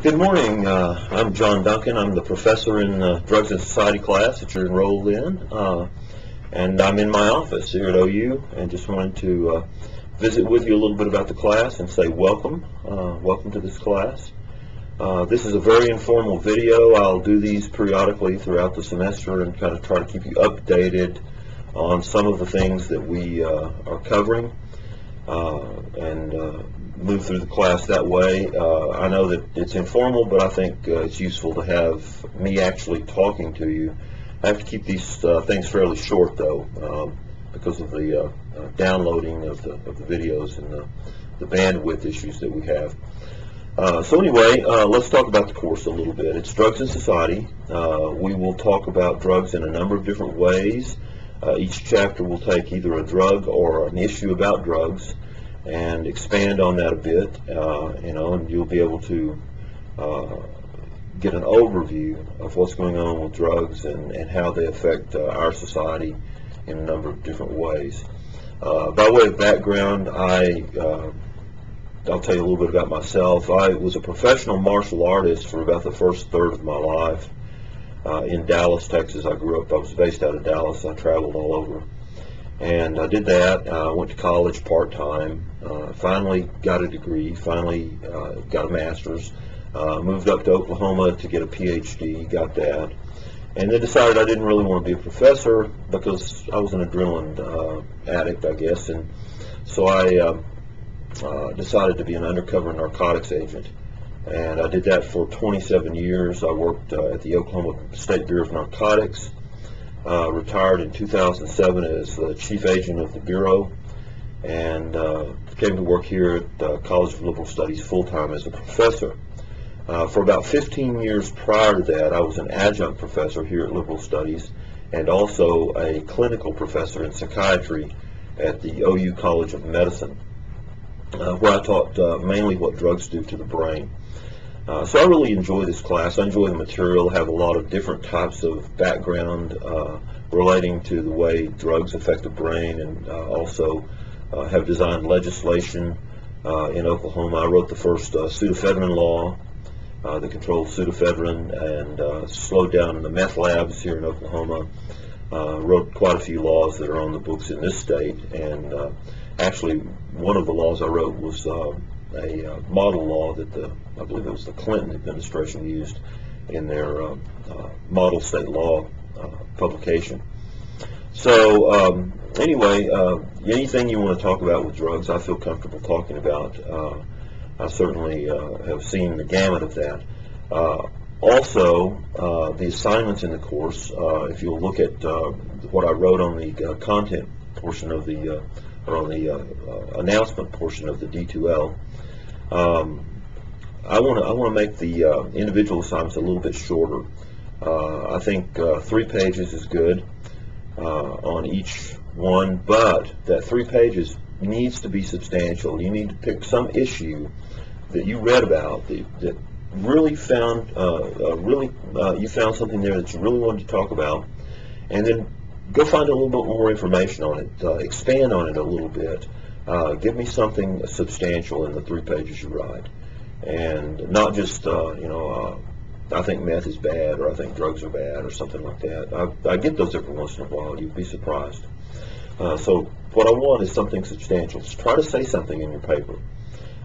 Good morning. I'm John Duncan. I'm the professor in Drugs and Society class that you're enrolled in, and I'm in my office here at OU, and just wanted to visit with you a little bit about the class and say welcome. Welcome to this class. This is a very informal video. I'll do these periodically throughout the semester and kind of try to keep you updated on some of the things that we are covering, and move through the class that way. I know that it's informal, but I think it's useful to have me actually talking to you. I have to keep these things fairly short, though, because of the downloading of the videos and the bandwidth issues that we have. So anyway, let's talk about the course a little bit. It's Drugs and Society. We will talk about drugs in a number of different ways. Each chapter will take either a drug or an issue about drugs and expand on that a bit, and you'll be able to get an overview of what's going on with drugs and how they affect our society in a number of different ways. By way of background, I'll tell you a little bit about myself. I was a professional martial artist for about the first third of my life in Dallas, Texas. I was based out of Dallas. I traveled all over. And I did that. I went to college part-time, finally got a degree, finally got a master's, moved up to Oklahoma to get a PhD, got that, and then decided I didn't really want to be a professor because I was an adrenaline addict, I guess, and so I decided to be an undercover narcotics agent. And I did that for 27 years. I worked at the Oklahoma State Bureau of Narcotics. Retired in 2007 as the chief agent of the Bureau, and came to work here at College of Liberal Studies full-time as a professor. For about 15 years prior to that, I was an adjunct professor here at Liberal Studies and also a clinical professor in psychiatry at the OU College of Medicine, where I taught mainly what drugs do to the brain. So I really enjoy this class. I enjoy the material, have a lot of different types of background relating to the way drugs affect the brain, and also have designed legislation in Oklahoma. I wrote the first pseudoephedrine law that controlled pseudoephedrine and slowed down the meth labs here in Oklahoma. Wrote quite a few laws that are on the books in this state, and actually one of the laws I wrote was a model law that I believe it was the Clinton administration used in their model state law publication. So anyway, anything you want to talk about with drugs, I feel comfortable talking about. I certainly have seen the gamut of that. Also, the assignments in the course, if you'll look at what I wrote on the content portion of the, or on the announcement portion of the D2L, I want to make the individual assignments a little bit shorter. I think 3 pages is good on each one, but that 3 pages needs to be substantial. You need to pick some issue that you read about that really found you found something there that you really wanted to talk about, and then go find a little bit more information on it, expand on it a little bit. Give me something substantial in the 3 pages you write, and not just I think meth is bad, or I think drugs are bad, or something like that. I get those every once in a while. You'd be surprised. So what I want is something substantial. Just try to say something in your paper.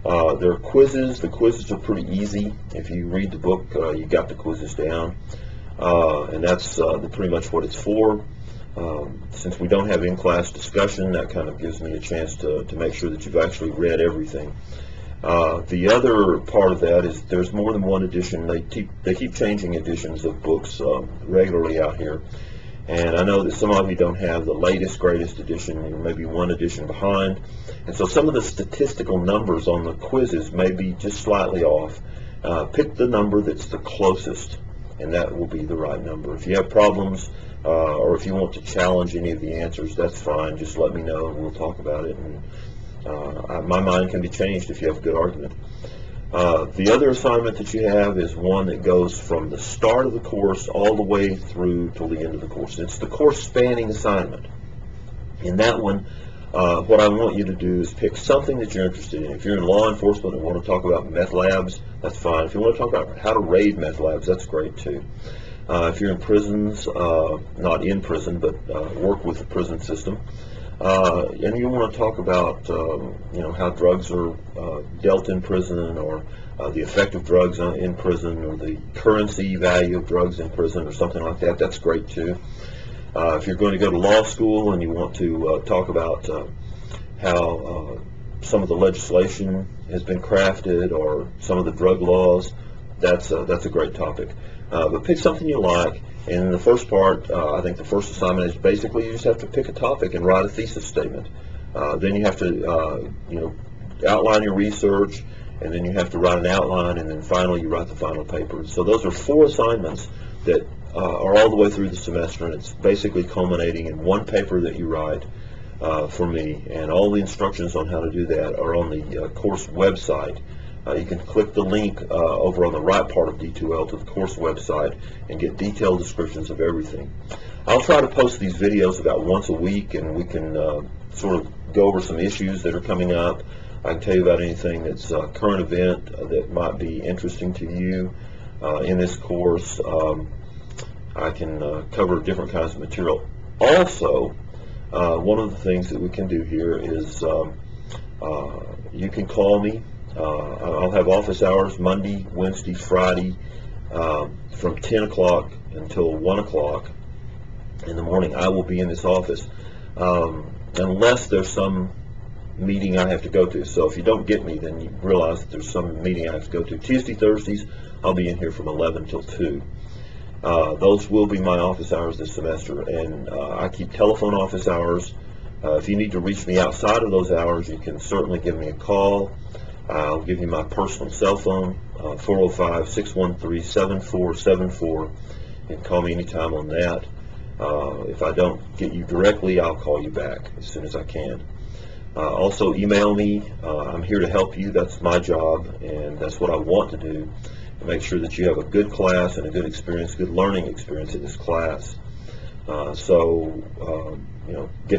There are quizzes. The quizzes are pretty easy. If you read the book, you got the quizzes down, and that's pretty much what it's for. Since we don't have in-class discussion, that kind of gives me a chance to make sure that you've actually read everything. The other part of that is there's more than one edition. They keep changing editions of books regularly out here, and I know that some of you don't have the latest, greatest edition. You're maybe one edition behind, and so some of the statistical numbers on the quizzes may be just slightly off. Pick the number that's the closest, and that will be the right number. If you have problems, or if you want to challenge any of the answers, that's fine. Just let me know and we'll talk about it. And my mind can be changed if you have a good argument. The other assignment that you have is one that goes from the start of the course all the way through till the end of the course. It's the course spanning assignment. In that one, What I want you to do is pick something that you're interested in. If you're in law enforcement and want to talk about meth labs, that's fine. If you want to talk about how to raid meth labs, that's great too. If you're in prisons, not in prison, but work with the prison system, and you want to talk about how drugs are dealt in prison, or the effect of drugs in prison, or the currency value of drugs in prison, or something like that, that's great too. If you're going to go to law school and you want to talk about how some of the legislation has been crafted, or some of the drug laws, that's a great topic. But pick something you like. And in the first part, I think the first assignment is basically you just have to pick a topic and write a thesis statement. Then you have to outline your research, and then you have to write an outline, and then finally you write the final paper. So those are 4 assignments that are all the way through the semester, and it's basically culminating in one paper that you write for me. And all the instructions on how to do that are on the course website. You can click the link over on the right part of D2L to the course website and get detailed descriptions of everything. I'll try to post these videos about once a week, and we can sort of go over some issues that are coming up. I can tell you about anything that's a current event that might be interesting to you in this course. I can cover different kinds of material. Also, one of the things that we can do here is you can call me. I'll have office hours Monday, Wednesday, Friday from 10 o'clock until 1 o'clock in the morning. I will be in this office unless there's some meeting I have to go to. So if you don't get me, then you realize that there's some meeting I have to go to. Tuesday, Thursdays, I'll be in here from 11 till 2. Those will be my office hours this semester, and I keep telephone office hours. If you need to reach me outside of those hours, you can certainly give me a call. I'll give you my personal cell phone, 405-613-7474. You can call me anytime on that. If I don't get you directly, I'll call you back as soon as I can. Also, email me. I'm here to help you. That's my job, and that's what I want to do. Make sure that you have a good class and a good experience, good learning experience in this class. Get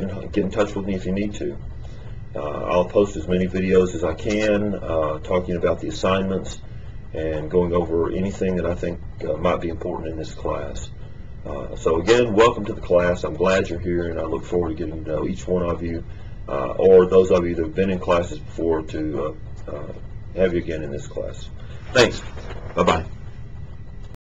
in touch with me if you need to. I'll post as many videos as I can, talking about the assignments and going over anything that I think might be important in this class. So again, welcome to the class. I'm glad you're here, and I look forward to getting to know each one of you, or those of you that have been in classes before, to have you again in this class. Thanks. Bye-bye.